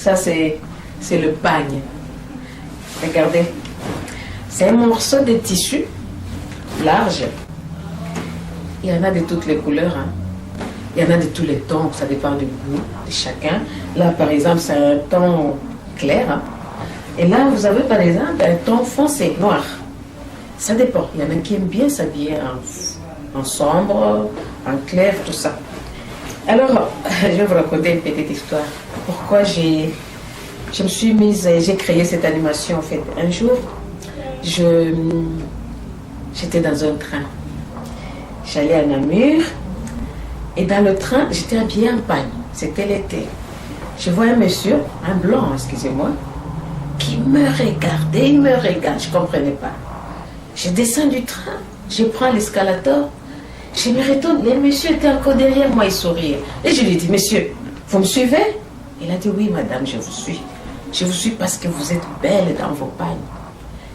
Ça, c'est le pagne. Regardez. C'est un morceau de tissu large. Il y en a de toutes les couleurs. Hein. Il y en a de tous les tons. Ça dépend du goût de chacun. Là, par exemple, c'est un ton clair. Hein. Et là, vous avez, par exemple, un ton foncé, noir. Ça dépend. Il y en a qui aiment bien s'habiller en sombre, en clair, tout ça. Alors, je vais vous raconter une petite histoire. Pourquoi je me suis mise, j'ai créé cette animation en fait. Un jour, j'étais dans un train. J'allais à Namur et dans le train, j'étais habillée en pagne. C'était l'été. Je vois un monsieur, un blanc, excusez-moi, qui me regardait, il me regarde, je ne comprenais pas. Je descends du train, je prends l'escalator, je me retourne, le monsieur était encore derrière moi, il souriait. Et je lui dis, monsieur, vous me suivez? Il a dit, oui madame, je vous suis. Je vous suis parce que vous êtes belle dans vos pagnes.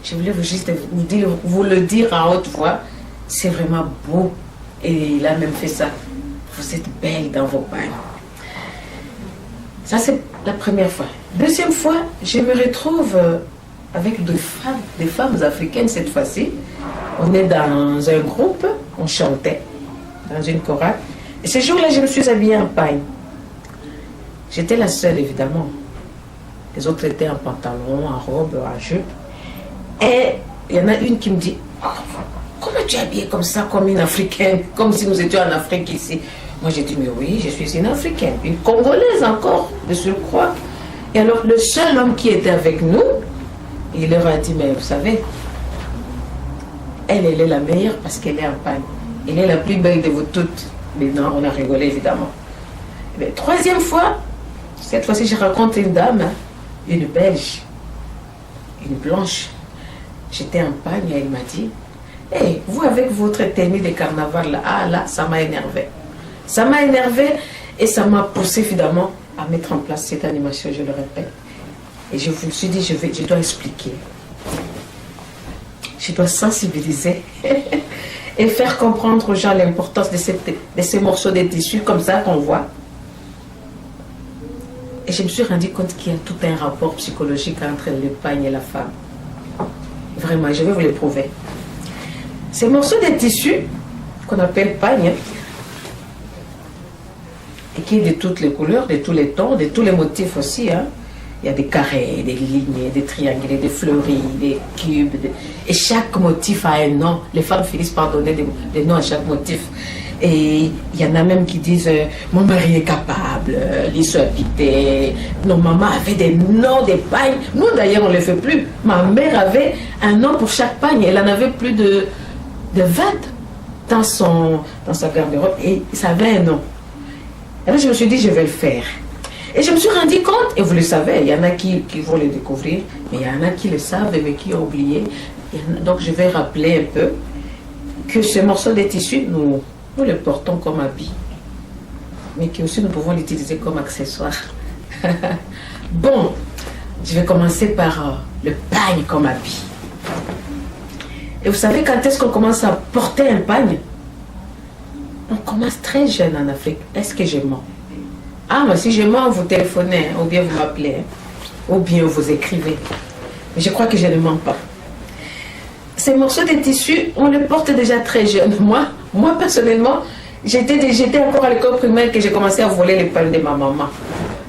Je voulais juste vous le dire en haute voix, c'est vraiment beau. Et il a même fait ça. Vous êtes belle dans vos pagnes. Ça, c'est la première fois. Deuxième fois, je me retrouve avec des femmes africaines cette fois-ci. On est dans un groupe, on chantait dans une chorale. Et ce jour-là, je me suis habillée en pagne. J'étais la seule, évidemment. Les autres étaient en pantalon, en robe, en jupe. Et il y en a une qui me dit, oh, comment tu es habillée comme ça, comme une Africaine, comme si nous étions en Afrique ici. Moi, j'ai dit, mais oui, je suis une Africaine, une Congolaise encore, de surcroît. Et alors, le seul homme qui était avec nous, il leur a dit, mais vous savez, elle est la meilleure parce qu'elle est en pagne. Elle est la plus belle de vous toutes. Mais non, on a rigolé, évidemment. Mais troisième fois, cette fois-ci, je rencontre une dame, hein, une Belge, une blanche. J'étais en pagne et elle m'a dit, hey, vous avec votre tenue de carnaval là, ah là, ça m'a énervé. Ça m'a énervé et ça m'a poussé finalement à mettre en place cette animation, je le répète. Et je me suis dit, je dois expliquer. Je dois sensibiliser et faire comprendre aux gens l'importance de ces morceaux de tissu comme ça qu'on voit. Et je me suis rendu compte qu'il y a tout un rapport psychologique entre le pagne et la femme. Vraiment, je vais vous le prouver. Ces morceaux de tissu qu'on appelle pagne, et qui est de toutes les couleurs, de tous les tons, de tous les motifs aussi. Hein. Il y a des carrés, des lignes, des triangles, des fleuris, des cubes. Et chaque motif a un nom. Les femmes finissent par donner des noms à chaque motif. Et il y en a même qui disent mon mari est capable, il se habité. Nos mamans avaient des noms des pagnes. Nous d'ailleurs on ne les fait plus. Ma mère avait un nom pour chaque pagne. Elle en avait plus de 20 dans sa garde-robe. Et ça avait un nom. Et là je me suis dit je vais le faire. Et je me suis rendu compte, et vous le savez, il y en a qui vont le découvrir, mais il y en a qui le savent mais qui ont oublié. Donc je vais rappeler un peu que ce morceau de tissu, nous le portons comme habit, mais que aussi nous pouvons l'utiliser comme accessoire. Bon, je vais commencer par le pagne comme habit. Et vous savez quand est-ce qu'on commence à porter un pagne? On commence très jeune en Afrique. Est-ce que je mens? Ah, mais si je mens, vous téléphonez, hein, ou bien vous m'appelez, hein, ou bien vous écrivez. Mais je crois que je ne mens pas. Ces morceaux de tissu, on les porte déjà très jeune. Moi personnellement, j'étais encore à l'école primaire que j'ai commencé à voler les pagnes de ma maman.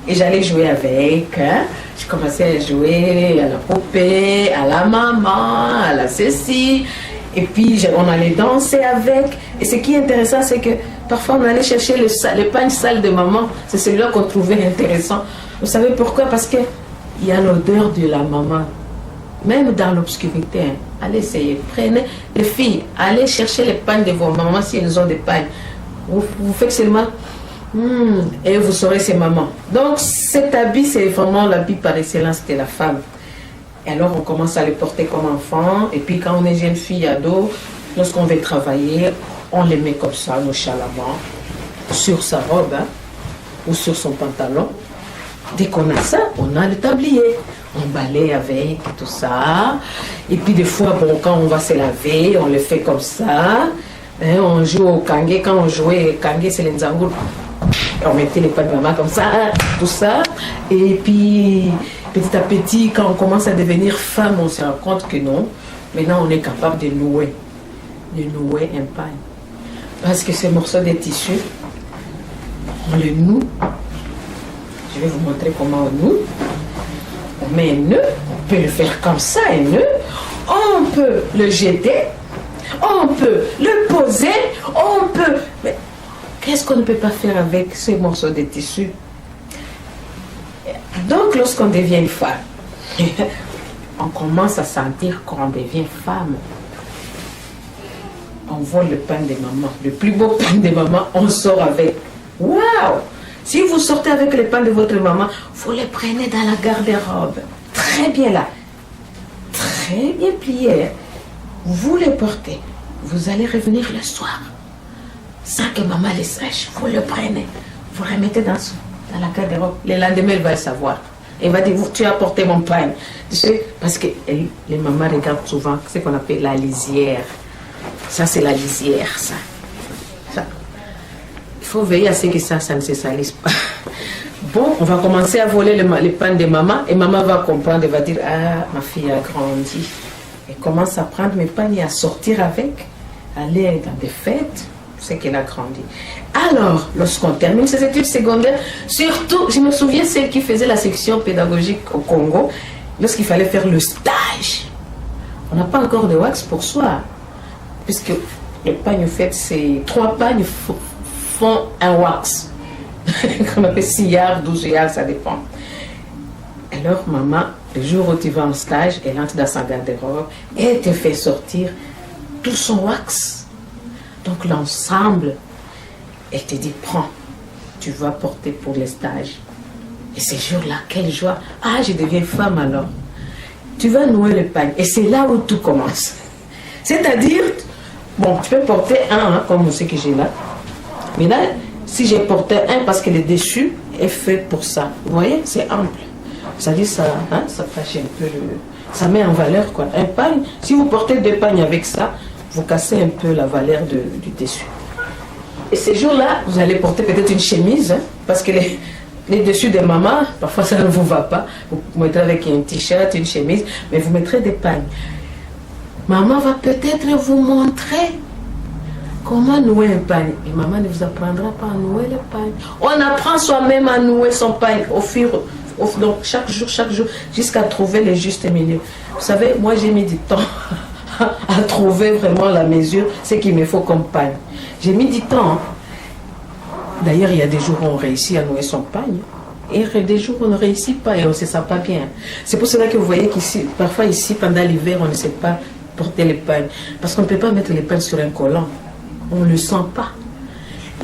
Et j'allais jouer avec. Hein. Je commençais à jouer à la poupée, à la maman, à la ceci. Et puis on allait danser avec. Et ce qui est intéressant, c'est que parfois on allait chercher le pagne sale de maman. C'est celui-là qu'on trouvait intéressant. Vous savez pourquoi? Parce qu'il y a l'odeur de la maman. Même dans l'obscurité, hein. Allez essayer. Prenez les filles, allez chercher les pagnes de vos mamans si elles ont des pagnes. Vous faites seulement et vous saurez c'est maman. Donc cet habit, c'est vraiment l'habit par excellence de la femme. Et alors on commence à les porter comme enfant. Et puis quand on est jeune fille, ado, lorsqu'on veut travailler, on les met comme ça, nos chalamans, sur sa robe, hein, ou sur son pantalon. Dès qu'on a ça, on a le tablier. On balaye avec, tout ça. Et puis des fois, bon, quand on va se laver, on le fait comme ça. Hein, on joue au kange. Quand on jouait au kange, c'est les nzangoul. Et on mettait les pagnes de maman comme ça, tout ça. Et puis, petit à petit, quand on commence à devenir femme, on se rend compte que non. Maintenant, on est capable de nouer un pagne. Parce que ces morceaux de tissu, on le noue. Je vais vous montrer comment on noue. On met un nœud, on peut le faire comme ça, un nœud. On peut le jeter, on peut le poser, on peut... Mais qu'est-ce qu'on ne peut pas faire avec ces morceaux de tissu? Donc, lorsqu'on devient une femme, on commence à sentir qu'on devient femme. On vole le pain de maman, le plus beau pain de maman, on sort avec. Waouh! Si vous sortez avec le pain de votre maman, vous le prenez dans la garde-robe. Très bien là. Très bien plié. Vous les portez. Vous allez revenir le soir. Sans que maman les sache. Vous le prenez. Vous le remettez dans la garde-robe. Le lendemain, elle va le savoir. Elle va dire, tu as porté mon pain. Tu sais, parce que les mamans regardent souvent ce qu'on appelle la lisière. Ça, c'est la lisière, ça. Il faut veiller à ce que ça ne se salisse pas. Bon, on va commencer à voler le pain de maman et maman va comprendre, elle va dire, ah, ma fille a grandi. Elle commence à prendre mes pains et à sortir avec, aller dans des fêtes, c'est qu'elle a grandi. Alors, lorsqu'on termine ses études secondaires, surtout, je me souviens celle qui faisait la section pédagogique au Congo, lorsqu'il fallait faire le stage. On n'a pas encore de wax pour soi, puisque le pagne fait, c'est 3 pagnes font un wax. Qu'on appelle 6 yards, 12 yards, ça dépend. Alors, maman, le jour où tu vas en stage, elle entre dans sa garde-robe et elle te fait sortir tout son wax. Donc, l'ensemble, elle te dit, prends, tu vas porter pour les stages. Et ce jour-là, quelle joie! Ah, je deviens femme alors. Tu vas nouer le pagne. Et c'est là où tout commence. C'est-à-dire, bon, tu peux porter un, comme ce que j'ai là. Mais là, si j'ai porté un, parce que le dessus est fait pour ça. Vous voyez, c'est ample. Ça dit ça, hein, ça cache un peu ça met en valeur quoi. Un pagne, si vous portez 2 pagnes avec ça, vous cassez un peu la valeur du dessus. Et ces jours-là, vous allez porter peut-être une chemise, hein, parce que les dessus de maman, parfois ça ne vous va pas. Vous mettrez avec un t-shirt, une chemise, mais vous mettrez des pagnes. Maman va peut-être vous montrer comment nouer un pagne. Et maman ne vous apprendra pas à nouer le pagne. On apprend soi-même à nouer son pagne donc chaque jour, jusqu'à trouver le juste milieu. Vous savez, moi j'ai mis du temps à trouver vraiment la mesure, ce qu'il me faut comme pagne. J'ai mis du temps. Hein. D'ailleurs, il y a des jours où on réussit à nouer son pagne. Et des jours où on ne réussit pas et on ne se sent pas bien. C'est pour cela que vous voyez qu'ici, parfois ici, pendant l'hiver, on ne sait pas porter les pagnes. Parce qu'on ne peut pas mettre les pagnes sur un collant. On ne le sent pas.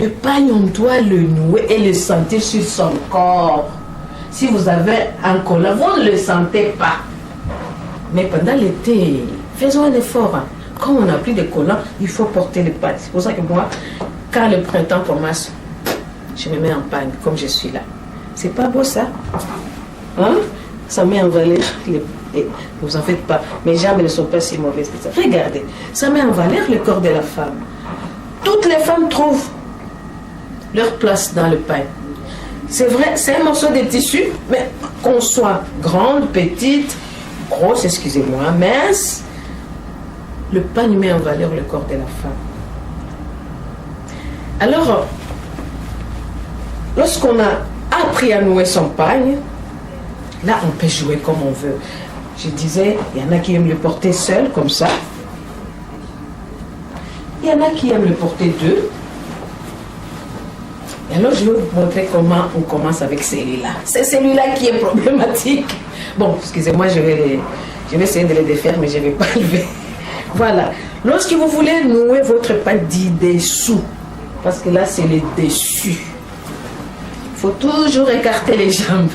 Le pagne, on doit le nouer et le sentir sur son corps. Si vous avez un collant, vous ne le sentez pas. Mais pendant l'été, faisons un effort. Hein. Quand on n'a plus de collant, il faut porter le pagne. C'est pour ça que moi, quand le printemps commence, je me mets en pagne, comme je suis là. C'est pas beau ça? Hein? Ça met en valeur. Vous en faites pas. Mes jambes ne sont pas si mauvaises que ça. Regardez, ça met en valeur le corps de la femme. Toutes les femmes trouvent leur place dans le pagne. C'est vrai, c'est un morceau de tissu, mais qu'on soit grande, petite, grosse, excusez-moi, mince, le pagne met en valeur le corps de la femme. Alors, lorsqu'on a appris à nouer son pagne, là, on peut jouer comme on veut. Je disais, il y en a qui aiment le porter seul, comme ça. Il y en a qui aiment le porter 2. Et alors, je vais vous montrer comment on commence avec celui-là. C'est celui-là qui est problématique. Bon, excusez-moi, je vais essayer de les défaire, mais je ne vais pas lever. Voilà. Lorsque vous voulez nouer votre pagne du dessous, parce que là, c'est le dessus. Il faut toujours écarter les jambes.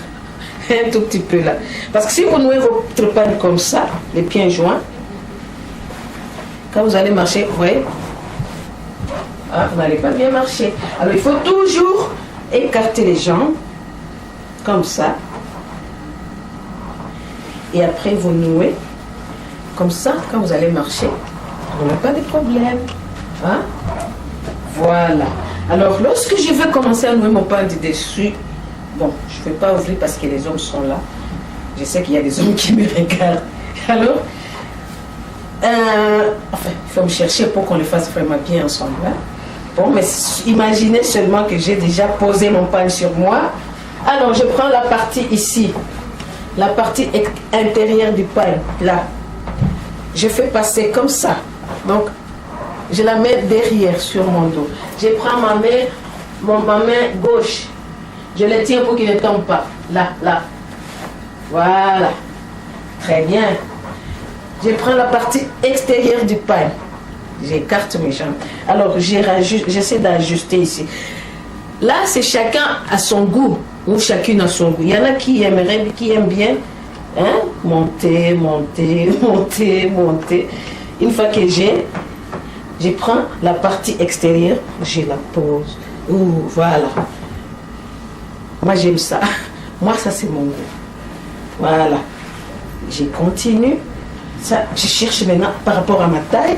Un tout petit peu là. Parce que si vous nouez votre pagne comme ça, les pieds joints, quand vous allez marcher, vous voyez, vous n'allez pas bien marcher. Alors il faut toujours écarter les jambes, comme ça. Et après vous nouez, comme ça, quand vous allez marcher, vous n'avez pas de problème. Hein? Voilà. Alors, lorsque je veux commencer à nouer mon pain du dessus, bon, je ne vais pas ouvrir parce que les hommes sont là. Je sais qu'il y a des hommes qui me regardent. Alors, enfin, il faut me chercher pour qu'on le fasse vraiment bien ensemble. Hein? Bon, mais imaginez seulement que j'ai déjà posé mon pain sur moi. Alors, je prends la partie ici, la partie intérieure du pain, là. Je fais passer comme ça. Donc, je la mets derrière sur mon dos. Je prends ma main gauche. Je la tiens pour qu'il ne tombe pas. Là, là. Voilà. Très bien. Je prends la partie extérieure du pain. J'écarte mes jambes. Alors, j'essaie d'ajuster ici. Là, c'est chacun à son goût, ou chacune à son goût. Il y en a qui aiment bien, hein, monter, monter, monter, monter. Une fois que je prends la partie extérieure, je la pose. Ouh, voilà. Moi, j'aime ça. Moi, ça, c'est mon goût. Voilà. Je continue. Ça, je cherche maintenant par rapport à ma taille.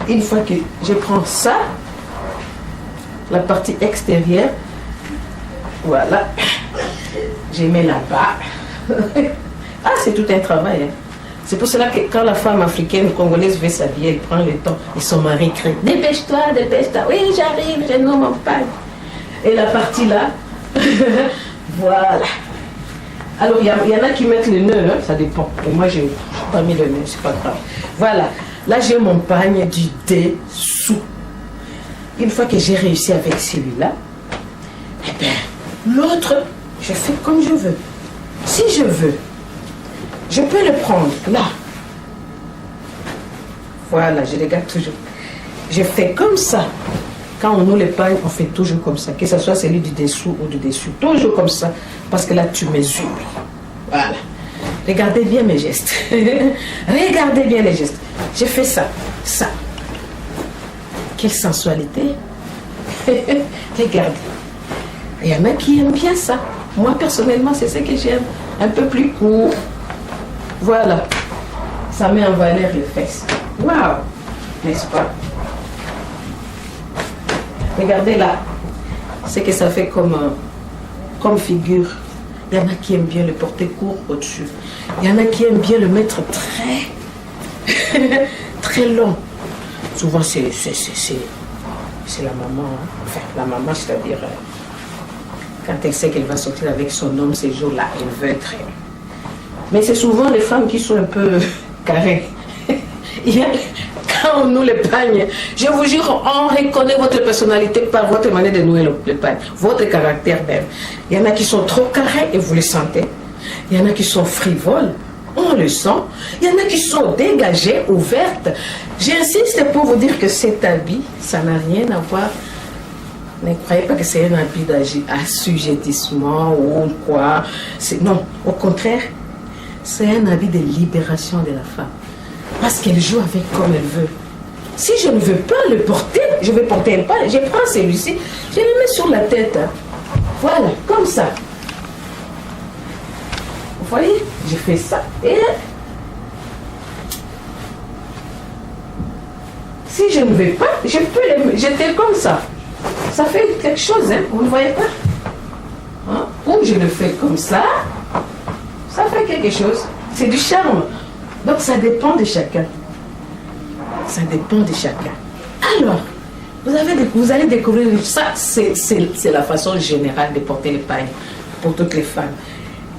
Une fois que je prends ça, la partie extérieure, voilà, je mets là-bas. Ah, c'est tout un travail. Hein. C'est pour cela que quand la femme africaine congolaise veut s'habiller, elle prend le temps et son mari crie « Dépêche-toi, dépêche-toi, oui, j'arrive, je nomme mon pain. » Et la partie là, voilà. Alors, il y en a qui mettent le nœud, hein, ça dépend. Et moi, je n'ai pas mis le nœud, c'est pas grave. Voilà. Là, j'ai mon pagne du dessous. Une fois que j'ai réussi avec celui-là, eh bien, l'autre, je fais comme je veux. Si je veux, je peux le prendre là. Voilà, je regarde toujours. Je fais comme ça. Quand on noue les pagnes, on fait toujours comme ça. Que ce soit celui du dessous ou du dessus. Toujours comme ça. Parce que là, tu mesures. Voilà. Regardez bien mes gestes. Regardez bien les gestes. Je fais ça. Ça. Quelle sensualité. Regardez. Il y en a qui aiment bien ça. Moi, personnellement, c'est ce que j'aime. Un peu plus court. Voilà. Ça met en valeur les fesses. Waouh. N'est-ce pas? Regardez là. C'est que ça fait comme figure. Il y en a qui aiment bien le porter court au-dessus. Il y en a qui aiment bien le mettre très, très long. Souvent, c'est la maman. Hein. Enfin, la maman, c'est-à-dire, quand elle sait qu'elle va sortir avec son homme ces jours-là, elle veut être. Mais c'est souvent les femmes qui sont un peu carrées. Quand on noue les pagnes, je vous jure, on reconnaît votre personnalité par votre manière de nouer le pagne, votre caractère même. Il y en a qui sont trop carrés et vous le sentez. Il y en a qui sont frivoles, on le sent. Il y en a qui sont dégagées, ouvertes. J'insiste pour vous dire que cet habit, ça n'a rien à voir. Ne croyez pas que c'est un habit d'assujettissement ou quoi. Non, au contraire, c'est un habit de libération de la femme. Parce qu'elle joue avec comme elle veut. Si je ne veux pas le porter, je vais porter un pain. Je prends celui-ci, je le mets sur la tête. Voilà, comme ça. Vous voyez, je fais ça. Et si je ne veux pas, je peux le jeter comme ça. Ça fait quelque chose, hein? Vous ne voyez pas? Hein? Ou je le fais comme ça. Ça fait quelque chose. C'est du charme. Donc ça dépend de chacun. Ça dépend de chacun. Alors, vous allez découvrir, ça c'est la façon générale de porter les pagnes pour toutes les femmes.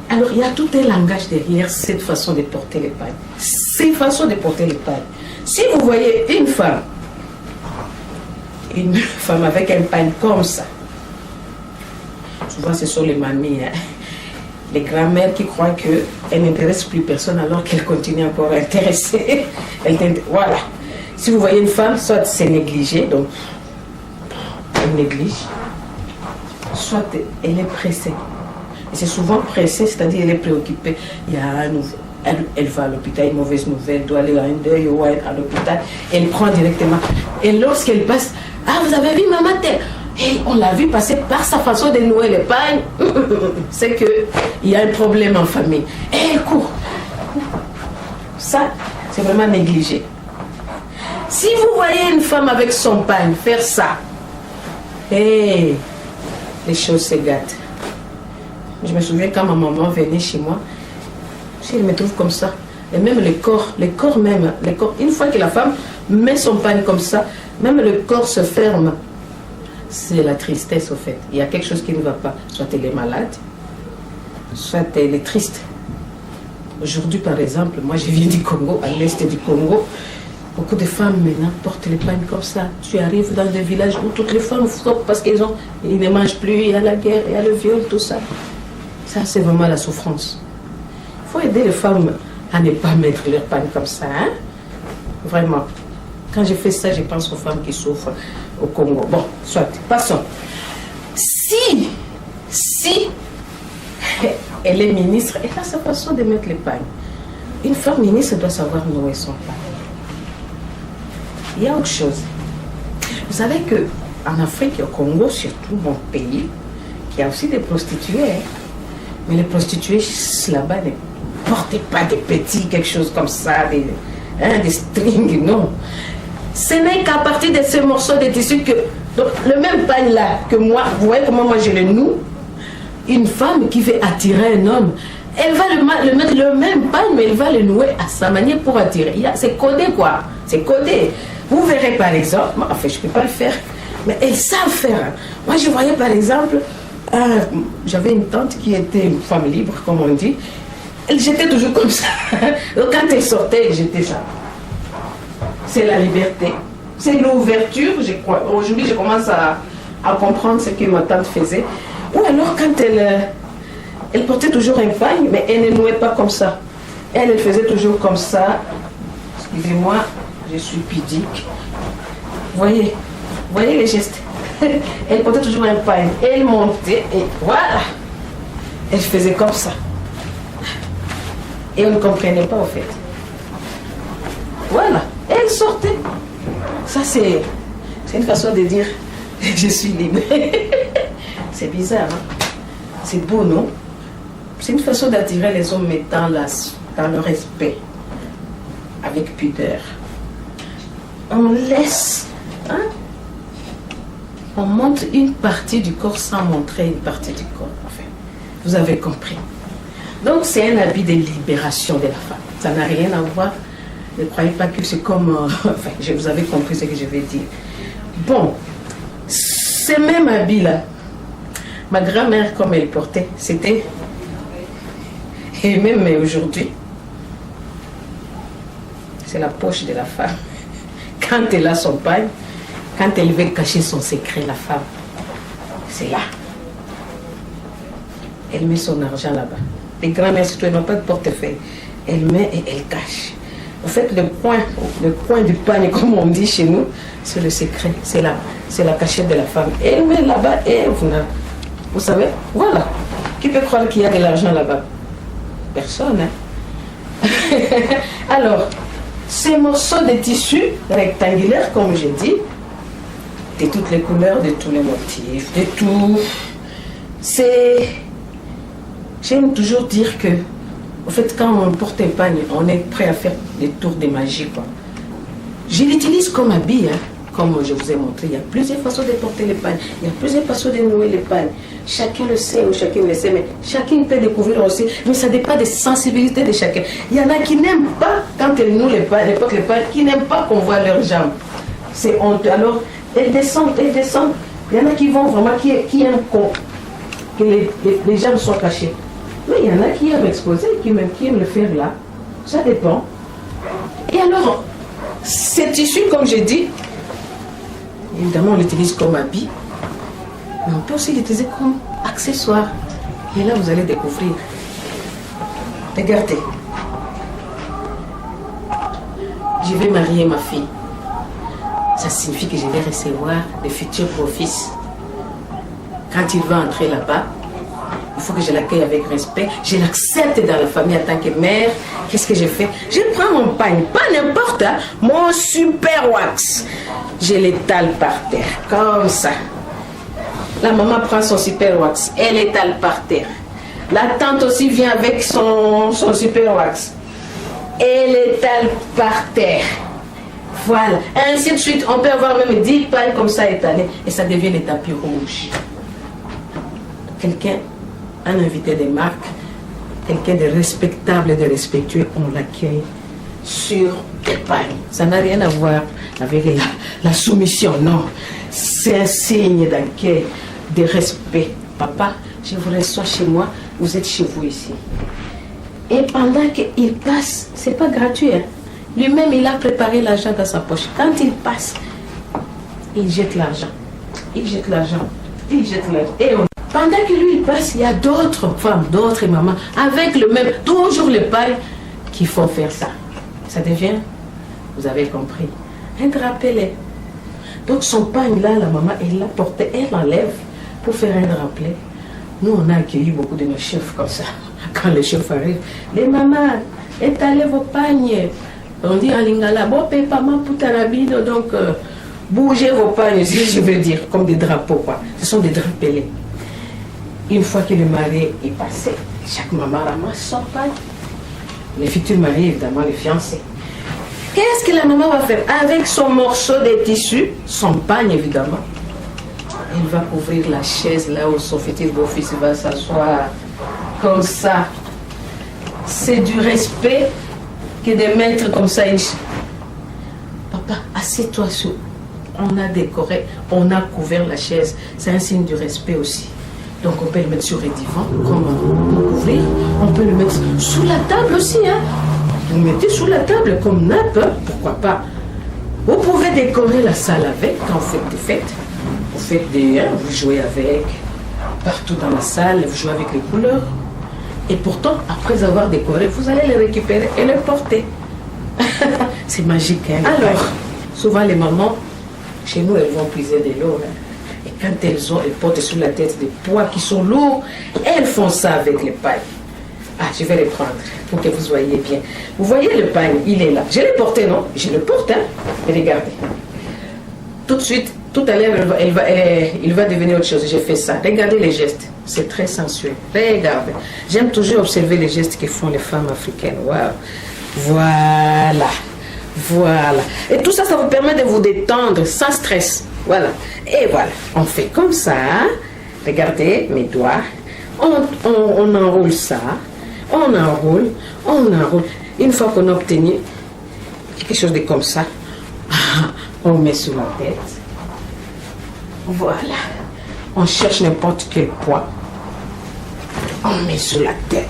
Alors il y a tout un langage derrière cette façon de porter les pagnes. Ces façons de porter les pagnes. Si vous voyez une femme avec un pagne comme ça, souvent ce sont les mamies, hein? Les grand-mères qui croient qu'elle n'intéresse plus personne alors qu'elle continue encore à intéresser. Voilà. Si vous voyez une femme, soit c'est négligé, donc elle néglige, soit elle est pressée. Et c'est souvent pressée, c'est-à-dire elle est préoccupée. Il y a elle va à l'hôpital, une mauvaise nouvelle, doit aller à un deuil ou à l'hôpital. Elle prend directement. Et lorsqu'elle passe, ah, vous avez vu maman telle? Et on l'a vu passer par sa façon de nouer les pagnes. C'est qu'il y a un problème en famille. Et elle court. Ça, c'est vraiment négligé. Si vous voyez une femme avec son pagne faire ça, Et les choses se gâtent. Je me souviens quand ma maman venait chez moi, si elle me trouve comme ça, et même le corps même, une fois que la femme met son pagne comme ça, même le corps se ferme. C'est la tristesse au fait. Il y a quelque chose qui ne va pas. Soit elle est malade, soit elle est triste. Aujourd'hui par exemple, moi je viens du Congo, à l'est du Congo, beaucoup de femmes maintenant portent les pagnes comme ça. Tu arrives dans des villages où toutes les femmes sortent parce qu'ils ne mangent plus, il y a la guerre, il y a le viol, tout ça. Ça c'est vraiment la souffrance. Il faut aider les femmes à ne pas mettre leur pagne comme ça, hein? Vraiment. Quand je fais ça, je pense aux femmes qui souffrent au Congo. Bon, soit, passons. Si elle est ministre, elle a sa façon de mettre les pagnes. Une femme ministre doit savoir nouer son pagne. Il y a autre chose. Vous savez qu'en Afrique et au Congo, surtout mon pays, il y a aussi des prostituées. Hein? Mais les prostituées là-bas ne portaient pas des petits, quelque chose comme ça, des strings, non. Ce n'est qu'à partir de ces morceaux de tissu que, donc, le même pagne là que moi, vous voyez comment moi je le noue. Une femme qui veut attirer un homme, elle va le mettre le même pagne, mais elle va le nouer à sa manière pour attirer. C'est codé quoi, c'est codé. Vous verrez par exemple, moi, enfin je ne peux pas le faire, mais elles savent faire. Moi je voyais par exemple, j'avais une tante qui était une femme libre, comme on dit. Elle jetait toujours comme ça. Donc quand elle sortait, elle jetait ça. C'est la liberté. C'est l'ouverture, je crois. Aujourd'hui, je commence à comprendre ce que ma tante faisait. Ou alors quand elle portait toujours un pagne, mais elle ne nouait pas comme ça. Elle faisait toujours comme ça. Excusez-moi, je suis pudique. Voyez les gestes. Elle portait toujours un pagne. Elle montait et voilà. Elle faisait comme ça. Et on ne comprenait pas, au fait. Voilà. Elle sortait. Ça, c'est une façon de dire je suis libre. C'est bizarre, hein? C'est beau, non? C'est une façon d'attirer les hommes, mais dans le respect, avec pudeur. On laisse, hein? On montre une partie du corps sans montrer une partie du corps. Enfin, vous avez compris. Donc, c'est un habit de libération de la femme. Ça n'a rien à voir. Ne croyez pas que c'est comme... enfin, vous avez compris ce que je vais dire. Bon, ce même habit-là, ma grand-mère, comme elle portait, c'était... Et même aujourd'hui, c'est la poche de la femme. Quand elle a son pagne, quand elle veut cacher son secret, la femme, c'est là. Elle met son argent là-bas. Les grands-mères, surtout, elles n'ont pas de portefeuille. Elle met et elle cache. En fait, le coin du pagne, comme on dit chez nous, c'est le secret. C'est la cachette de la femme. Et elle met là-bas et vous savez, voilà. Qui peut croire qu'il y a de l'argent là-bas? Personne, hein? Alors, ces morceaux de tissu rectangulaires, comme j'ai dit, de toutes les couleurs, de tous les motifs, de tout, j'aime toujours dire que, en fait, quand on porte un pagne, on est prêt à faire des tours de magie, quoi. Je l'utilise comme habit, hein, comme je vous ai montré. Il y a plusieurs façons de porter les pagnes. Il y a plusieurs façons de nouer les pagnes. Chacun le sait ou chacun le sait, mais chacun peut découvrir aussi. Mais ça dépend des sensibilités de chacun. Il y en a qui n'aiment pas, quand elles nouent les pagnes, portent les pagnes, qui n'aiment pas qu'on voit leurs jambes. C'est honteux. Alors, elles descendent. Il y en a qui vont vraiment, qui aiment que les jambes soient cachées. Mais il y en a qui aiment exposer, qui aiment le faire là. Ça dépend. Et alors, ces tissus, comme j'ai dit, évidemment, on l'utilise comme habit, mais on peut aussi l'utiliser comme accessoire. Et là, vous allez découvrir. Regardez. Je vais marier ma fille. Ça signifie que je vais recevoir le futur beau-fils. Quand il va entrer là-bas, il faut que je l'accueille avec respect. Je l'accepte dans la famille en tant que mère. Qu'est-ce que je fais? Je prends mon pagne, pas n'importe, hein, mon super wax. Je l'étale par terre, comme ça. La maman prend son super wax, elle l'étale par terre. La tante aussi vient avec son super wax. Elle l'étale par terre. Voilà. Et ainsi de suite. On peut avoir même 10 pagnes comme ça étalées et ça devient les tapis rouges. Quelqu'un, un invité des marques, quelqu'un de respectable et de respectueux, on l'accueille sur les pagnes. Ça n'a rien à voir avec la soumission, non. C'est un signe d'accueil, de respect. Papa, je vous reçois chez moi, vous êtes chez vous ici. Et pendant qu'il passe, c'est pas gratuit. Hein? Lui-même, il a préparé l'argent dans sa poche. Quand il passe, il jette l'argent. Il jette l'argent. Il jette l'argent. Et pendant que lui, il passe, il y a d'autres femmes, d'autres mamans, avec le même, toujours le paille, qui font faire ça. Ça devient, vous avez compris, un drapelé. Donc son pagne là, la maman, elle l'a porté, elle l'enlève pour faire un drapelet. Nous, on a accueilli beaucoup de nos chefs comme ça. Quand les chefs arrivent, les mamans, étalez vos pagnes. On dit en lingala, bon, papa, ma putarabino, donc bougez vos pagnes, je veux dire, comme des drapeaux, quoi. Ce sont des drapelés. Une fois que le mari est passé, chaque maman ramasse son pagne. Les futurs maris, évidemment, les fiancés. Qu'est-ce que la maman va faire? Avec son morceau de tissu, son pagne, évidemment, elle va couvrir la chaise là où son futur beau-fils va s'asseoir. Comme ça. C'est du respect que de mettre comme ça une... Papa, assieds-toi sur... On a décoré, on a couvert la chaise. C'est un signe du respect aussi. Donc on peut le mettre sur les divans, comme on couvrir. On peut le mettre sous la table aussi. Hein. Vous mettez sous la table comme nappe, hein. Pourquoi pas. Vous pouvez décorer la salle avec quand vous faites des fêtes. Vous faites des... Hein, vous jouez avec. Partout dans la salle, vous jouez avec les couleurs. Et pourtant, après avoir décoré, vous allez les récupérer et les porter. C'est magique. Hein, alors, souvent les mamans, chez nous, elles vont puiser de l'eau. Hein. Et quand elles portent sur la tête des poids qui sont lourds, elles font ça avec les pailles. Ah, je vais les prendre pour que vous voyez bien. Vous voyez le paille, il est là. Je l'ai porté, non? Je le porte, hein? Regardez. Tout de suite, tout à l'heure, il va devenir autre chose. J'ai fait ça. Regardez les gestes. C'est très sensuel. Regardez. J'aime toujours observer les gestes que font les femmes africaines. Waouh. Voilà. Voilà. Et tout ça, ça vous permet de vous détendre sans stress. Voilà. Et voilà. On fait comme ça. Regardez mes doigts. On enroule ça. On enroule. Une fois qu'on a obtenu quelque chose de comme ça, on met sur la tête. Voilà. On cherche n'importe quel poids. On met sur la tête.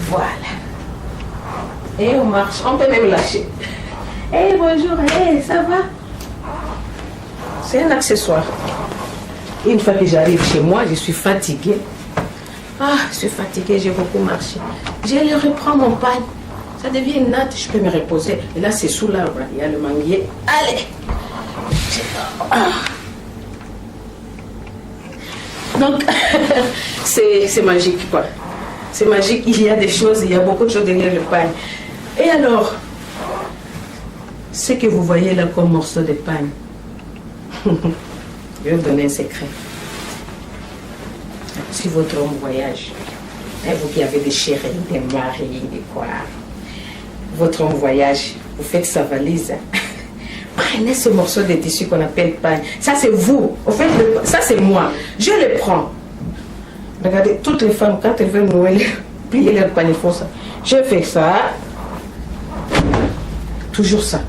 Voilà. Et on marche. On peut même lâcher. Hey, bonjour. Hey, ça va? C'est un accessoire. Une fois que j'arrive chez moi, je suis fatiguée. Ah, je suis fatiguée, j'ai beaucoup marché. Je reprends mon pagne. Ça devient une natte, je peux me reposer. Et là, c'est sous l'arbre. Il y a le manguier. Allez! Donc, c'est magique, quoi. C'est magique. Il y a des choses, il y a beaucoup de choses derrière le pagne. Et alors, ce que vous voyez là comme morceau de pagne, je vais vous donner un secret. Si votre homme voyage, et vous qui avez des chéris, des maris, des quoi, votre homme voyage, vous faites sa valise, prenez ce morceau de tissu qu'on appelle pagne. Ça c'est vous, en fait, ça c'est moi. Je le prends. Regardez, toutes les femmes, quand elles veulent nouer, plier leur pagne, ils font ça. Je fais ça, toujours ça,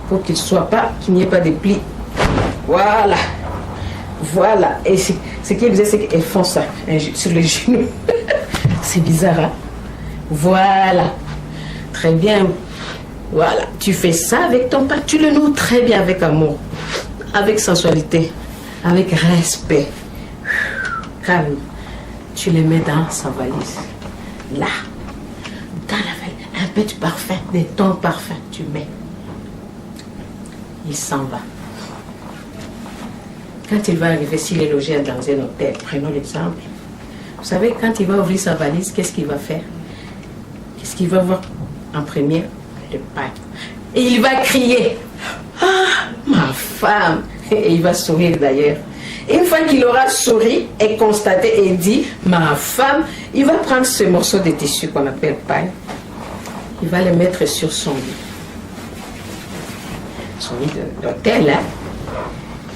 pour qu'il n'y ait pas de plis. Voilà. Voilà. Et ce qu'elles faisaient, c'est qu'elles font ça sur les genoux. C'est bizarre, hein? Voilà. Très bien. Voilà. Tu fais ça avec ton père. Tu le noues très bien avec amour, avec sensualité, avec respect. Calme. Tu le mets dans sa valise. Là. Dans la valise. Un peu de parfum, des tons parfums. Tu mets. Il s'en va. Quand il va arriver, s'il est logé dans un hôtel, prenons l'exemple. Vous savez, quand il va ouvrir sa valise, qu'est-ce qu'il va faire? Qu'est-ce qu'il va voir en premier? Le pain. Et il va crier, « Ah, ma femme !» Et il va sourire d'ailleurs. Et une fois qu'il aura souri et constaté et dit, « Ma femme !» il va prendre ce morceau de tissu qu'on appelle pain. Il va le mettre sur son lit. son lit d'hôtel, hein.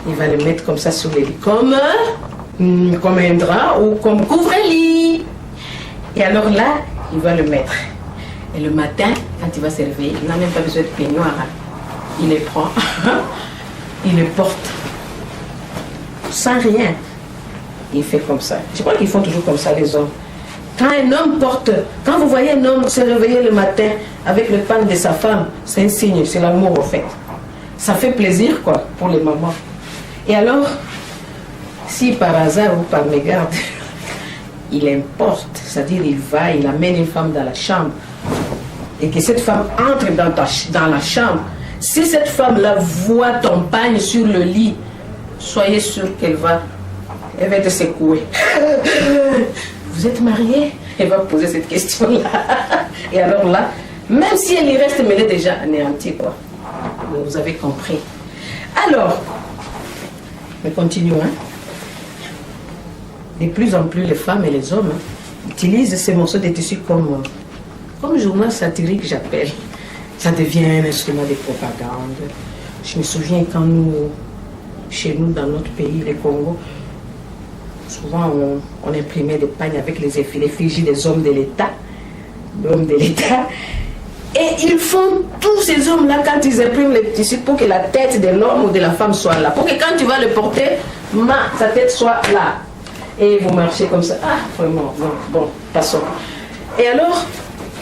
Il va le mettre comme ça sur le lit, comme un drap ou comme couvre-lit. Et alors là, il va le mettre. Et le matin, quand il va se réveiller, il n'a même pas besoin de peignoir. Hein. Il les prend, il les porte, sans rien. Il fait comme ça. Je crois qu'ils font toujours comme ça, les hommes. Quand un homme porte, quand vous voyez un homme se réveiller le matin avec le pain de sa femme, c'est un signe, c'est l'amour en fait. Ça fait plaisir quoi, pour les mamans. Et alors, si par hasard ou par mégarde, il importe, c'est-à-dire il amène une femme dans la chambre, et que cette femme entre dans la chambre, si cette femme-là voit ton pagne sur le lit, soyez sûr qu'elle va te secouer. Vous êtes mariés? Elle va poser cette question-là. Et alors là, même si elle y reste, mais elle est déjà anéantie, quoi. Vous avez compris. Alors, mais continuons. Hein. De plus en plus, les femmes et les hommes utilisent ces morceaux de tissu comme journal satirique, j'appelle. Ça devient un instrument de propagande. Je me souviens quand chez nous, dans notre pays, le Congo, souvent on imprimait des pagnes avec les effigies des hommes de l'État. Et ils font, tous ces hommes-là, quand ils impriment les tissus, pour que la tête de l'homme ou de la femme soit là. Pour que quand tu vas le porter, sa tête soit là. Et vous marchez comme ça. Ah, vraiment, non, bon, passons. Et alors,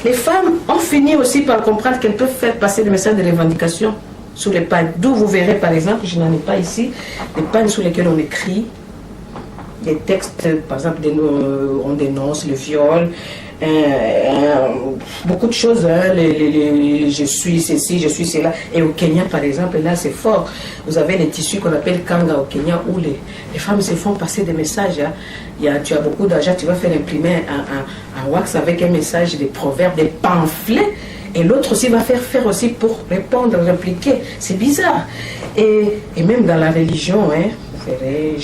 les femmes ont fini aussi par comprendre qu'elles peuvent faire passer des messages de revendication sur les pagnes. D'où vous verrez, par exemple, je n'en ai pas ici, des pagnes sur lesquelles on écrit des textes, par exemple, on dénonce le viol, beaucoup de choses, hein, je suis ceci, je suis cela. Et au Kenya, par exemple, là c'est fort. Vous avez les tissus qu'on appelle kanga au Kenya, où les femmes se font passer des messages. Hein. Tu as beaucoup d'argent, tu vas faire imprimer un wax avec un message, des proverbes, des pamphlets. Et l'autre aussi va faire aussi pour répondre, répliquer. C'est bizarre. Et même dans la religion, hein,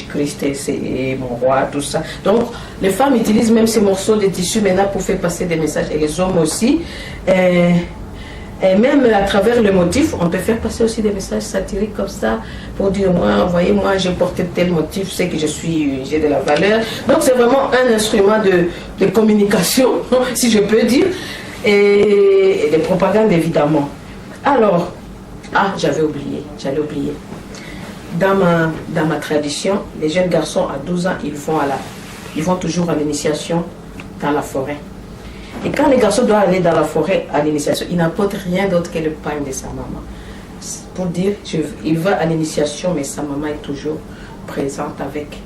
Christ est mon roi, tout ça. Donc, les femmes utilisent même ces morceaux de tissu maintenant pour faire passer des messages, et les hommes aussi. Et même à travers le motif, on peut faire passer aussi des messages satiriques comme ça, pour dire, moi, voyez-moi, j'ai porté tel motif, c'est que j'ai de la valeur. Donc, c'est vraiment un instrument de communication, si je peux dire, et de propagande, évidemment. Alors, j'allais oublier. Dans ma tradition, les jeunes garçons à 12 ans, ils vont toujours à l'initiation dans la forêt. Et quand les garçons doivent aller dans la forêt à l'initiation, ils n'apportent rien d'autre que le pain de sa maman. Pour dire, il va à l'initiation, mais sa maman est toujours présente avec.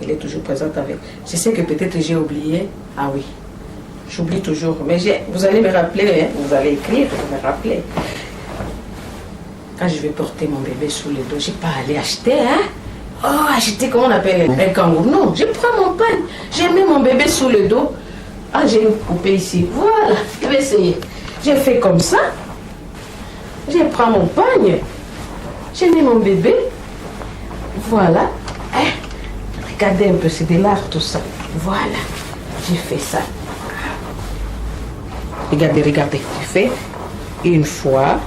Elle est toujours présente avec. Je sais que peut-être j'ai oublié. Ah oui, j'oublie toujours. Mais vous allez me rappeler, hein, vous allez écrire, vous me rappeler. Quand je vais porter mon bébé sous le dos, je n'ai pas allé acheter, hein? Oh, acheter, comment on appelle un kangourou? Non, je prends mon pain, j'ai mis mon bébé sous le dos. Ah, j'ai une poupée ici. Voilà, je vais essayer. J'ai fait comme ça. Je prends mon pagne. J'ai mis mon bébé. Voilà. Regardez un peu, c'est de l'art tout ça. Voilà, j'ai fait ça. Regardez. J'ai fait une fois.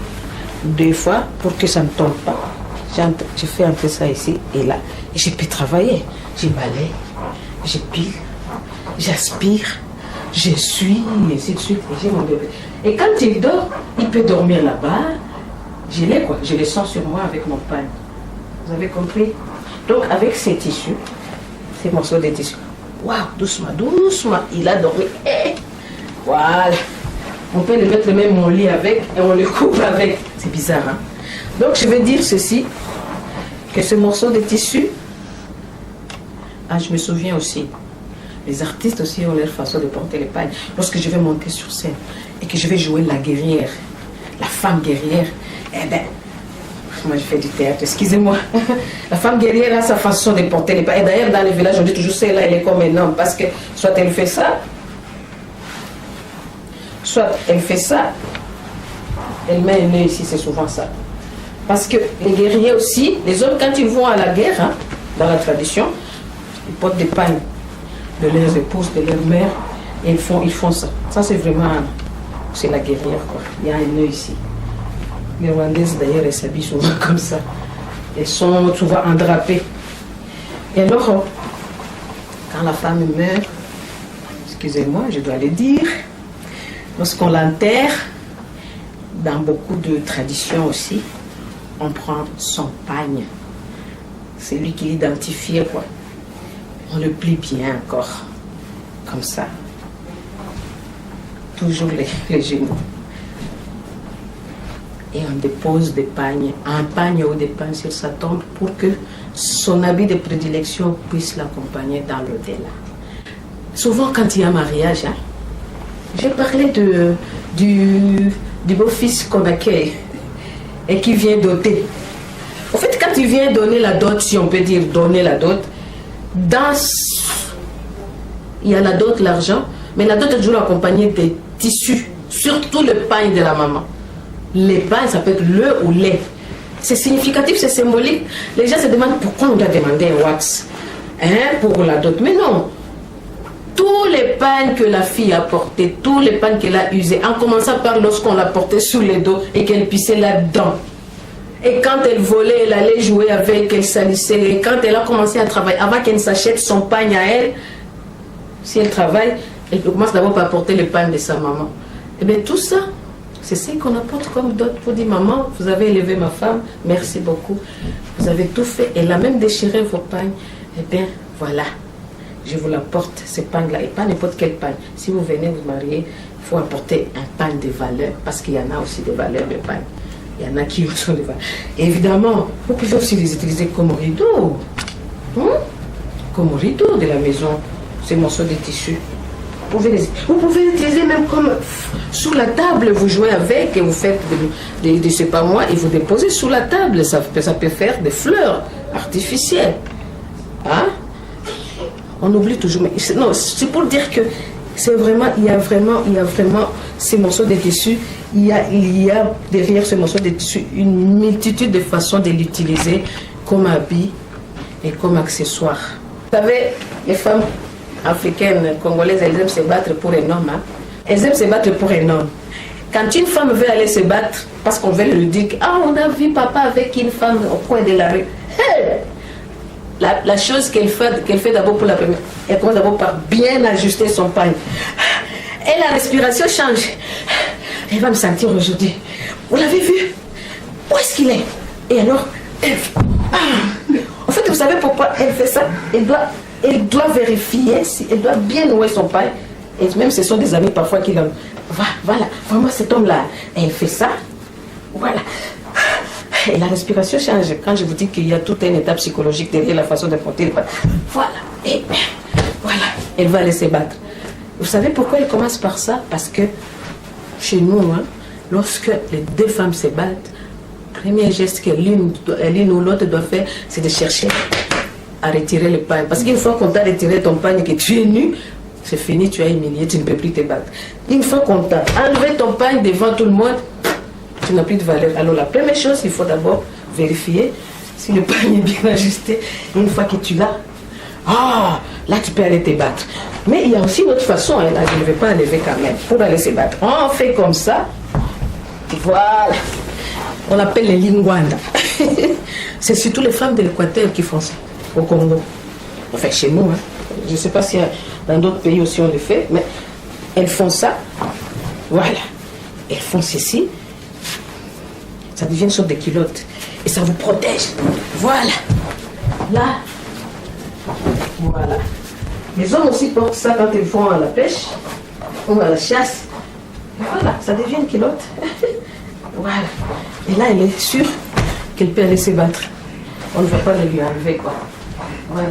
2 fois pour que ça ne tombe pas. Je fais entrer ça ici et là. Et je peux travailler. Je balaye, je pile, j'aspire, je suis, et ainsi de suite. Et j'ai mon bébé. Et quand il dort, il peut dormir là-bas. Je le sens sur moi avec mon pain. Vous avez compris? Donc avec ces tissus, ces morceaux de tissu, waouh, doucement, il a dormi. Voilà. On peut le mettre même mon lit avec et on le coupe avec. C'est bizarre, hein? Donc je vais dire ceci, que ce morceau de tissu, je me souviens aussi, les artistes aussi ont leur façon de porter les pagnes. Lorsque je vais monter sur scène et que je vais jouer la guerrière, la femme guerrière, moi je fais du théâtre, excusez-moi. La femme guerrière a sa façon de porter les pagnes. Et d'ailleurs dans les villages on dit toujours celle-là elle est comme un homme, parce que soit elle fait ça, elle met un nœud ici, c'est souvent ça. Parce que les guerriers aussi, les hommes quand ils vont à la guerre, hein, dans la tradition, ils portent des pagnes de leurs épouses, de leurs mères, et ils font ça. Ça c'est vraiment, c'est la guerrière quoi. Il y a un nœud ici. Les Rwandaises d'ailleurs, elles s'habillent souvent comme ça. Elles sont souvent endrapées. Et alors, quand la femme meurt, excusez-moi, je dois le dire, lorsqu'on l'enterre, dans beaucoup de traditions aussi, on prend son pagne. C'est lui qui l'identifiait, quoi. On le plie bien encore, comme ça. Toujours les genoux. Et on dépose des pagnes, un pagne ou des pagnes sur sa tombe pour que son habit de prédilection puisse l'accompagner dans l'au-delà. Souvent, quand il y a un mariage, hein, j'ai parlé du beau-fils qu'on accueille et qui vient doter. En fait, quand il vient donner la dot, si on peut dire donner la dot, il y a la dot, l'argent, mais la dot est toujours accompagnée des tissus, surtout le pagne de la maman. Les pains, ça peut être le ou les. C'est significatif, c'est symbolique. Les gens se demandent pourquoi on doit demander un wax pour la dot. Mais non. Tous les pains que la fille a portés, tous les pains qu'elle a usés, en commençant par lorsqu'on l'a porté sous les dos et qu'elle pissait là-dedans. Et quand elle volait, elle allait jouer avec, elle salissait. Et quand elle a commencé à travailler, avant qu'elle s'achète son pain à elle, si elle travaille, elle commence d'abord par porter le pain de sa maman. Et bien tout ça, c'est ce qu'on apporte comme dot pour dire maman, vous avez élevé ma femme, merci beaucoup. Vous avez tout fait. Elle a même déchiré vos pains. Eh bien, voilà. Je vous l'apporte, ce pain-là. Et pas n'importe quel pain. Si vous venez vous marier, il faut apporter un pain de valeur. Parce qu'il y en a aussi des valeurs de pain. Il y en a qui sont des valeurs. Évidemment, vous pouvez aussi les utiliser comme rideau. Comme rideau de la maison. Ces morceaux de tissu. Vous pouvez l'utiliser même comme sous la table, vous jouez avec et vous faites je sais pas moi, et vous déposez sous la table. Ça peut faire des fleurs artificielles. Hein? On oublie toujours. Mais non, c'est pour dire que c'est vraiment, il y a vraiment ces morceaux de tissu. Il y a derrière ce morceau de tissu une multitude de façons de l'utiliser comme habit et comme accessoire. Vous savez, les femmes africaines, congolaises, elles aiment se battre pour un homme. Hein? Elles aiment se battre pour un homme. Quand une femme veut aller se battre, parce qu'on veut lui dire, ah, on a vu papa avec une femme au coin de la rue. Hey! La chose qu'elle fait d'abord pour la première, elle commence d'abord par bien ajuster son pagne. Et la respiration change. Elle va me sentir aujourd'hui. Vous l'avez vu? Où est-ce qu'il est? Et alors, en fait, vous savez pourquoi elle fait ça? Elle doit vérifier, elle doit bien nouer son pain. Et même ce sont des amis parfois qui l'ont. Voilà, vraiment cet homme-là, elle fait ça. Voilà. Et la respiration change. Quand je vous dis qu'il y a tout un état psychologique derrière la façon de porter le pain. Voilà. Et voilà, elle va aller se battre. Vous savez pourquoi elle commence par ça? Parce que chez nous, hein, lorsque les deux femmes se battent, le premier geste que l'une ou l'autre doit faire, c'est de chercher à retirer le pain. Parce qu'une fois qu'on t'a retiré ton pain et que tu es nu, c'est fini, tu as humilié, tu ne peux plus te battre. Une fois qu'on t'a enlevé ton pain devant tout le monde, tu n'as plus de valeur. Alors la première chose, il faut d'abord vérifier si le pain est bien ajusté. Une fois que tu l'as, là tu peux aller te battre. Mais il y a aussi une autre façon, hein, là je ne vais pas enlever quand même, pour aller se battre. On fait comme ça, voilà. On appelle les lingwanda. C'est surtout les femmes de l'Équateur qui font ça, au Congo. Enfin chez nous, hein. Je ne sais pas si dans d'autres pays aussi on le fait, mais elles font ça, voilà. Elles font ceci. Ça devient une sorte de culotte. Et ça vous protège. Voilà. Là. Voilà. Les hommes aussi portent ça quand ils vont à la pêche ou à la chasse. Voilà, ça devient une culotte. Voilà. Et là, elle est sûre qu'elle peut aller se battre. On ne va pas le lui enlever, quoi. Voilà.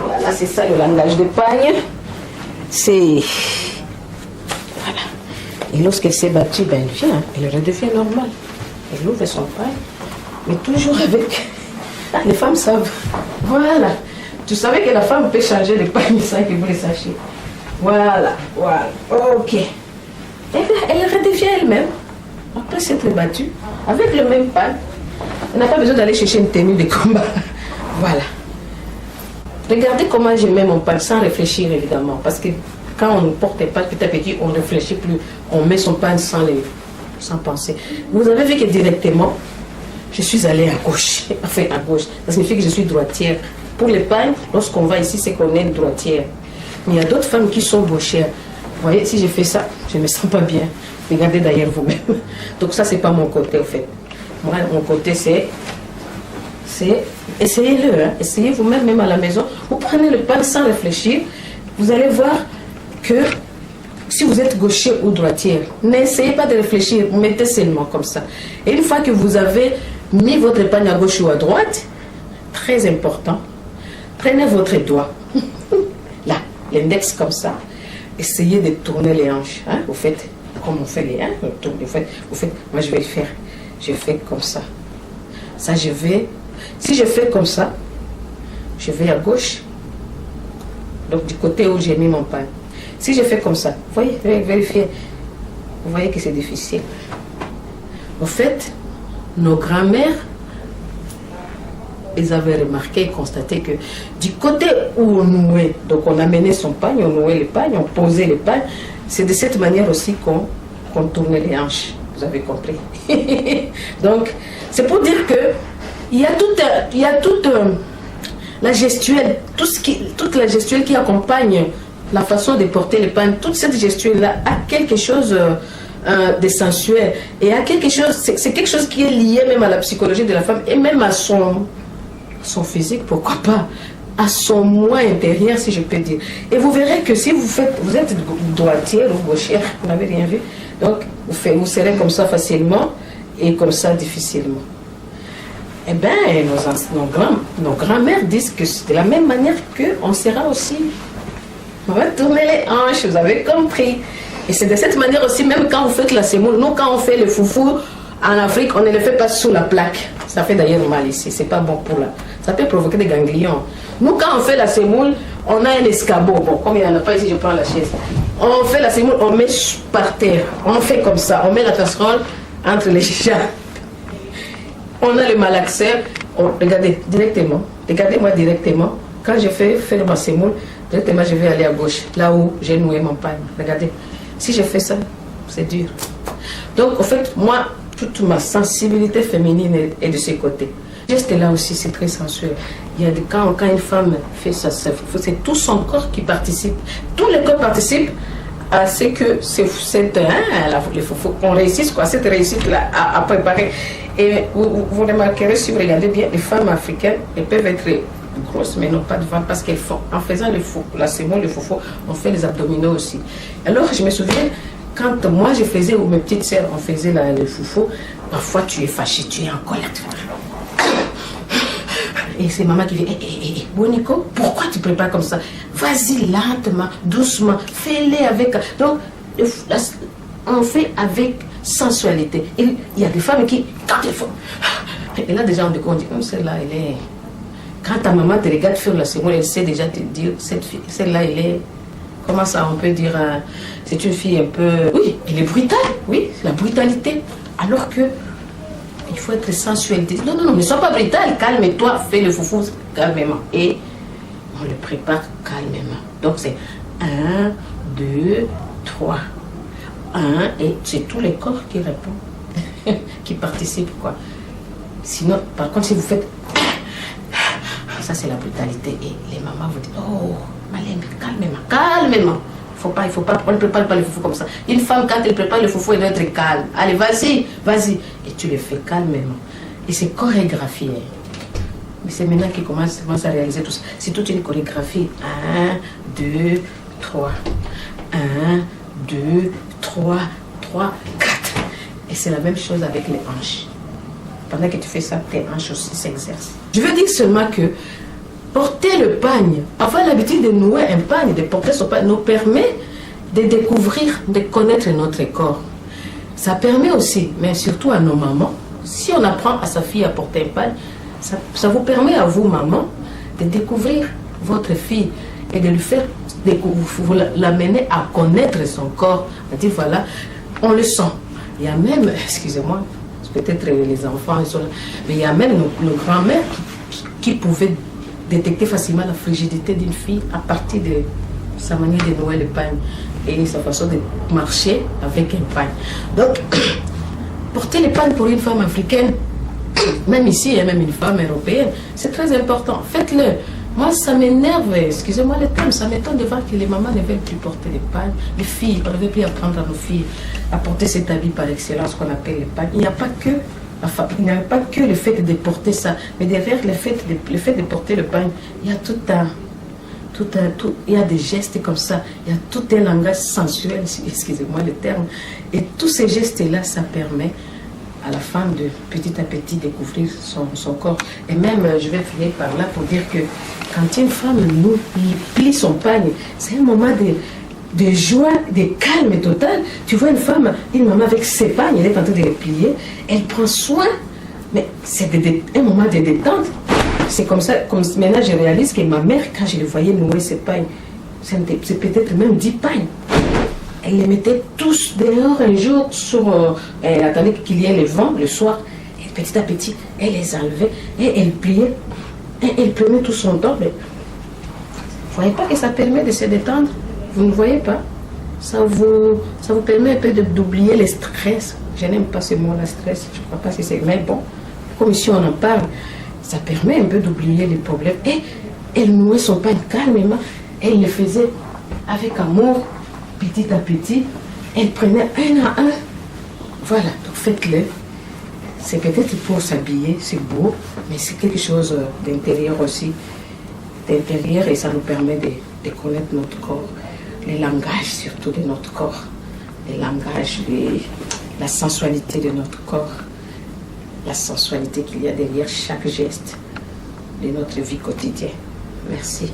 Voilà, c'est ça le langage de pagne. C'est... Voilà. Et lorsqu'elle s'est battue, ben elle vient, elle redevient normale. Elle ouvre son pain, mais toujours avec... Ah, les femmes savent. Voilà. Tu savais que la femme peut changer le pain sans que vous le sachiez. Voilà, voilà. Ok. Et elle redevient elle-même, après s'être battue, avec le même pain. Elle n'a pas besoin d'aller chercher une tenue de combat. Voilà. Regardez comment je mets mon pain sans réfléchir, évidemment. Parce que quand on ne portait pas petit à petit, on ne réfléchit plus, on met son pain sans penser. Vous avez vu que directement, je suis allée à gauche, enfin à gauche, ça signifie que je suis droitière. Pour les pains, lorsqu'on va ici, c'est qu'on est une droitière. Mais il y a d'autres femmes qui sont gauchères. Vous voyez, si je fais ça, je ne me sens pas bien. Regardez d'ailleurs vous-même. Donc ça, c'est pas mon côté, en fait. Moi, mon côté, c'est essayez-le, hein. Essayez vous-même, même à la maison. Vous prenez le pain sans réfléchir. Vous allez voir que si vous êtes gaucher ou droitière, n'essayez pas de réfléchir, mettez seulement comme ça. Et une fois que vous avez mis votre pain à gauche ou à droite, très important, prenez votre doigt, là, l'index comme ça, essayez de tourner les hanches. Hein? Vous faites comme on fait les hanches, vous faites, moi je vais le faire, je fais comme ça. Ça je vais, si je fais comme ça, je vais à gauche, donc du côté où j'ai mis mon pain. Si je fais comme ça, vous voyez, vérifiez, vous voyez que c'est difficile. En fait, nos grands-mères, ils avaient remarqué et constaté que du côté où on nouait, donc on amenait son pain, on nouait le pain, on posait le pain, c'est de cette manière aussi qu'on tournait les hanches. Vous avez compris. Donc, c'est pour dire que il y a toute la gestuelle, toute la gestuelle qui accompagne la façon de porter le pain, toute cette gestuelle-là a quelque chose de sensuel et a quelque chose, c'est quelque chose qui est lié même à la psychologie de la femme et même à son physique, pourquoi pas, à son moi intérieur, si je peux dire. Et vous verrez que si vous êtes droitière ou gauchère, vous n'avez rien vu, donc vous serez comme ça facilement et comme ça difficilement. Eh bien, nos grands-mères disent que c'est de la même manière qu'on sera aussi. On va tourner les hanches, vous avez compris. Et c'est de cette manière aussi, même quand vous faites la semoule, nous quand on fait le foufou en Afrique, on ne le fait pas sous la plaque. Ça fait d'ailleurs mal ici, c'est pas bon pour la... Ça peut provoquer des ganglions. Nous quand on fait la semoule, on a un escabeau. Bon, comme il n'y en a pas ici, je prends la chaise. On fait la semoule, on met par terre. On fait comme ça, on met la casserole entre les chats. On a le malaxeur. Regardez, directement. Regardez-moi directement. Quand je fais faire ma semoule, directement je vais aller à gauche, là où j'ai noué mon pain. Regardez, si je fais ça, c'est dur. Donc, en fait, moi, toute ma sensibilité féminine est de ce côté. Juste là aussi, c'est très sensuel. Il y a des quand une femme fait ça, c'est tout son corps qui participe. Tout le corps participe à ce que qu'on réussisse, quoi, cette réussite-là à préparer. Et vous remarquerez, si vous regardez bien, les femmes africaines, elles peuvent être grosses, mais non pas de ventre, parce qu'elles font, en faisant la semoule, le foufou, on fait les abdominaux aussi. Alors, je me souviens, quand moi je faisais, ou mes petites sœurs, on faisait le foufou, parfois tu es fâché, tu es en colère. Et c'est maman qui dit, Bonico, pourquoi tu prépares comme ça? Vas-y lentement, doucement, fais-les avec... Donc, on fait avec sensualité. Et il y a des femmes qui, quand elles font... Et là, déjà, on dit, celle-là, elle est... Quand ta maman te regarde faire la semoule, elle sait déjà te dire, celle-là, elle est... Comment ça, on peut dire... c'est une fille un peu... Oui, elle est brutale, oui, la brutalité. Alors que... il faut être sensuel. Non, ne sois pas brutal, calme-toi, fais le foufou calmement. Et on le prépare calmement. Donc c'est 1, 2, 3. 1, et c'est tous les corps qui répondent, qui participent, quoi. Sinon, par contre, si vous faites... ça, c'est la brutalité. Et les mamans vous disent, oh, Malène, calmement. Il faut pas, on ne prépare pas le foufou comme ça. Une femme, quand elle prépare le foufou, elle doit être calme. Allez, vas-y. Et tu le fais calmement. Et c'est chorégraphié. Mais c'est maintenant qu'il commence à réaliser tout ça. C'est toute une chorégraphie. 1, 2, 3. 1, 2, 3, 4. Et c'est la même chose avec les hanches. Pendant que tu fais ça, tes hanches aussi s'exercent. Je veux dire seulement que porter le pagne, avoir l'habitude de nouer un pagne, de porter son pagne, nous permet de découvrir, de connaître notre corps. Ça permet aussi, mais surtout à nos mamans, si on apprend à sa fille à porter un pagne, ça vous permet à vous, maman, de découvrir votre fille et de lui faire vous l'amener à connaître son corps, à dire voilà, on le sent. Il y a même, excusez-moi, peut-être les enfants, ils sont là, mais il y a même nos grands-mères qui pouvaient détecter facilement la frigidité d'une fille à partir de sa manière de nouer le pagne et sa façon de marcher avec un pagne. Donc, porter le pagne pour une femme africaine, même ici, et même une femme européenne, c'est très important. Faites-le. Moi, ça m'énerve, excusez-moi le terme, ça m'étonne de voir que les mamans ne veulent plus porter les pagnes. Les filles, on ne veut plus apprendre à nos filles à porter cet habit par excellence qu'on appelle les pagnes. Il n'y a pas que, enfin, il n'y a pas que le fait de porter ça, mais derrière le fait de porter le pagne, il y a il y a des gestes comme ça, il y a tout un langage sensuel, excusez-moi le terme, et tous ces gestes-là, ça permet à la femme de petit à petit découvrir son corps. Et même, je vais finir par là pour dire que quand une femme nous plie son pagne, c'est un moment de joie, de calme total. Tu vois une maman avec ses pagnes, elle est en train de les plier, elle prend soin, mais c'est un moment de détente. C'est comme ça, comme maintenant je réalise que ma mère, quand je le voyais nouer ses pagnes, c'est peut-être même 10 pagnes. Elle les mettait tous dehors un jour elle attendait qu'il y ait le vent le soir. Et petit à petit, elle les enlevait et elle pliait. Et elle prenait tout son temps. Mais vous ne voyez pas que ça permet de se détendre? Vous ne voyez pas? Ça vous permet un peu d'oublier le stress. Je n'aime pas ce mot, le stress. Je ne crois pas si c'est... Mais bon, comme ici on en parle, ça permet un peu d'oublier les problèmes. Et elle nouait son pain calmement. Elle le faisait avec amour. Petit à petit, elle prenait un à un. Voilà, donc faites-le. C'est peut-être pour s'habiller, c'est beau, mais c'est quelque chose d'intérieur aussi. D'intérieur, et ça nous permet de connaître notre corps, les langages surtout de notre corps, les langages, la sensualité de notre corps, la sensualité qu'il y a derrière chaque geste de notre vie quotidienne. Merci.